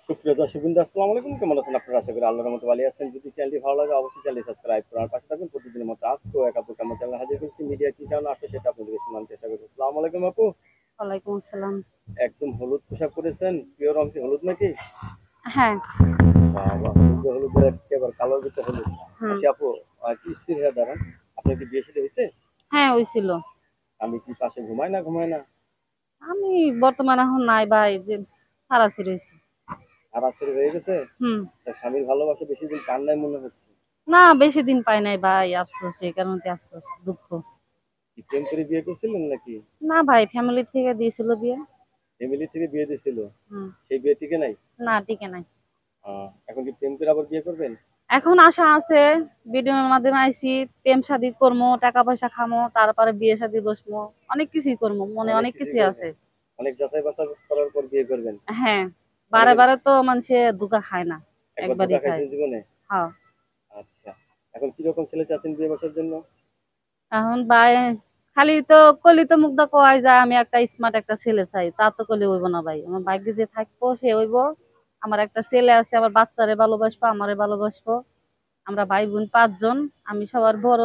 সুপ্রিয় দর্শকবৃন্দ, আসসালামু আলাইকুম। কেমন আছেন আপনারা? আশা করি আল্লাহর রহমতে ভালো আছেন। যদি চ্যানেলটি ভালো লাগে অবশ্যই চ্যানেলটি সাবস্ক্রাইব করুন, আর পাশে থাকুন। প্রতিদিনের মতো আজকেও এক আপুকে আমার চ্যানেলে হাজির করেছি। মিডিয়া কি কারণে আসে সেটা আপনাদেরকে শোনানোর চেষ্টা করছি। আসসালামু আলাইকুম আপু। ওয়ালাইকুম আসসালাম। একদম হলুদ পোশাক পরেছেন, প্রিয় রং কি হলুদ নাকি? হ্যাঁ। বাবা, হলুদে হলুদের একেবারে কালোর ভিতরে হলুদ। হুম। আচ্ছা আপু, কি স্থির হয়ে দাঁড়ান, আপনার কি বিয়ে শাদী হয়েছে? হ্যাঁ, হইছিল। আমি কি পাশে ঘুমাই না ঘুমাই না? আমি বর্তমানে এখন নাই ভাই, যে সারাসি রয়েছে। আর আশ্চর্য হয়ে গেছে। হুম। তার স্বামীর ভালোবাসা বেশি দিন কার নাই মনে হচ্ছে। না, বেশি দিন পাই নাই ভাই, আফসোস, এই কারণে আফসোস, দুঃখ। কি প্রেম করে বিয়ে করছিলেন নাকি? না ভাই, ফ্যামিলি থেকে দিয়েছিল বিয়ে। ফ্যামিলি থেকে বিয়ে দিয়েছিল? হুম। সেই বিয়ে টিকে নাই? না, টিকে নাই। এখন কি প্রেম করে আবার বিয়ে করবেন? এখন আশা আছে, ভিডিওর মাধ্যমে আইছি, প্রেম শাদী করবো, টাকা পয়সা খামো, তারপরে বিয়ে শাদী বসবো, অনেক কিছুই করবো, মনে অনেক অনেক কিছুই কিছুই আছে। করবেন। অনেক যাচাই বাছাই করার পর বিয়ে করবেন। হ্যাঁ। বারে অনেকে বারে তো মানুষে ধোঁকা খায় না, একবার একবারই ধোকা খায়। খাইছেন জীবনে? হ্যাঁ। আচ্ছা। এখন কিরকম ছেলে চাচ্ছেন বিয়ে বসার জন্য? এখন ভাই, খালি তো কলি তো মুগ্ধা কয় যায় আমি একটা স্মার্ট একটা ছেলে চাই, তা তো কলি হইব না ভাই, আমার ভাগ্যে যে থাকবো সে হইব। আমার একটা ছেলে আছে, আমার বাচ্চারে ভালোবাসবো, আমারে ভালোবাসবো। আমরা ভাই বোন 5 জন। আমি সবার বড়।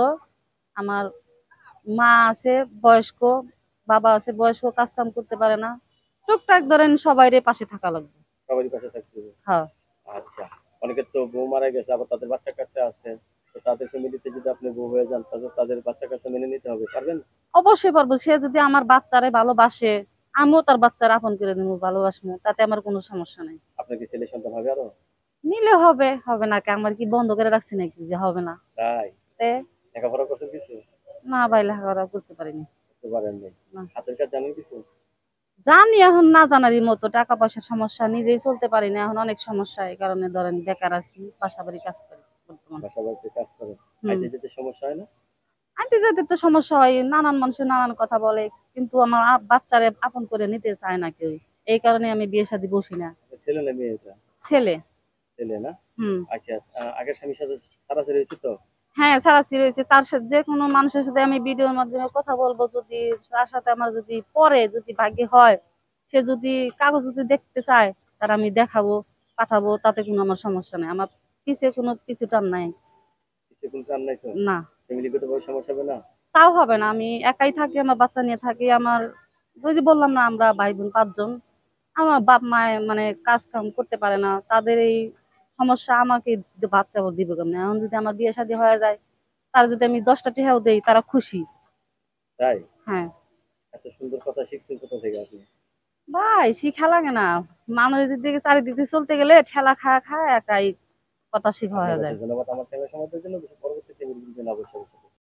আমার মা আছে বয়স্ক, বাবা আছে বয়স্ক, কাজ কাম করতে পারে না। টুকটাক ধরেন সবাইরে পাশে থাকা লাগবে। সবারই পাশে থাকতে হবে। হ্যাঁ। আচ্ছা। অনেকের তো বউ মারা গেছে, আবার তাদের বাচ্চা কাচ্চা আছে। তো তাদের ফ্যামিলিতে যদি আপনি বউ হয়ে যান, তাহলে তাদের বাচ্চা কাচ্চা মেনে নিতে হবে। পারবেন? অবশ্যই পারবো, সে যদি আমার বাচ্চারে ভালোবাসে, আমিও তার বাচ্চার আপন করে নিবো, ভালোবাসবো, তাতে আমার কোনো সমস্যা নেই। আপনার কি ছেলে সন্তান হবে আরো? নিলে হবে, হবে না কে? আমার কি বন্ধ করে রাখছি নাকি যে হবে না? তাই? তে লেখাপড়া করছেন কিছু? না ভাই, লেখাপড়া করতে পারিনি। করতে পারেননি? না। হাতের কাজ জানেন কিছু? জানি, এখন না জানারই মতো, টাকা পয়সার সমস্যা, নিজেই চলতে পারি না এখন, অনেক সমস্যা, এই কারণে ধরেন বেকার আছি, বাসা বাড়ি কাজ করি বর্তমান। বাসা বাড়িতে কাজ করেন? হুম। আইতে যেতে সমস্যা হয় না? আনতে যেতে তো সমস্যা হয়, নানান মানুষের নানান কথা বলে, কিন্তু আমার বাচ্চারে আপন করে নিতে চায় না কেউ। এই কারণে আমি বিয়ে শাদী বসি না। আপনার ছেলে না মেয়ে এটা? ছেলে। ছেলে না? হুম। আচ্ছা। আগের স্বামীর সাথে ছাড়াছাড়ি হয়েছে তো? হ্যাঁ, সারাসি রয়েছে, তার সাথে যে কোনো মানুষের সাথে আমি ভিডিওর মাধ্যমে কথা বলবো, যদি তার সাথে আমার যদি পরে যদি ভাগ্যে হয়, সে যদি কাগজ যদি দেখতে চায়, তার আমি দেখাবো, পাঠাবো, তাতে কোনো আমার সমস্যা নেই, আমার পিছে কোনো পিছু টান নাই। কিছু কোনো কাম নাই তো? না। ফ্যামিলিগত ভাবে সমস্যা হবে না? তাও হবে না, আমি একাই থাকি, আমার বাচ্চা নিয়ে থাকি, আমার ওই যে বললাম না, আমরা ভাই বোন 5 জন। আমার বাপ মায় মানে কাজ কাম করতে পারে না, তাদের এই সমস্যা আমাকে ভাবতে দিবে কেমন? এখন যদি আমার বিয়ে শাদী হয়ে যায়, তার যদি আমি 10টা টাকাও দেই, তারা খুশি। তাই? হ্যাঁ। এত সুন্দর কথা শিখছেন কোথা থেকে আপনি? ভাই, শিখা লাগে না। মানুষের দিকে চারিদিক দিয়ে চলতে গেলে ঠেলা খায় খায় একাই কথা শিখা আপনার হয়ে কাছে যায়। ধন্যবাদ আমার চ্যানেল সমাজের জন্য। পরবর্তী চ্যানেল অবশ্যই অবশ্যই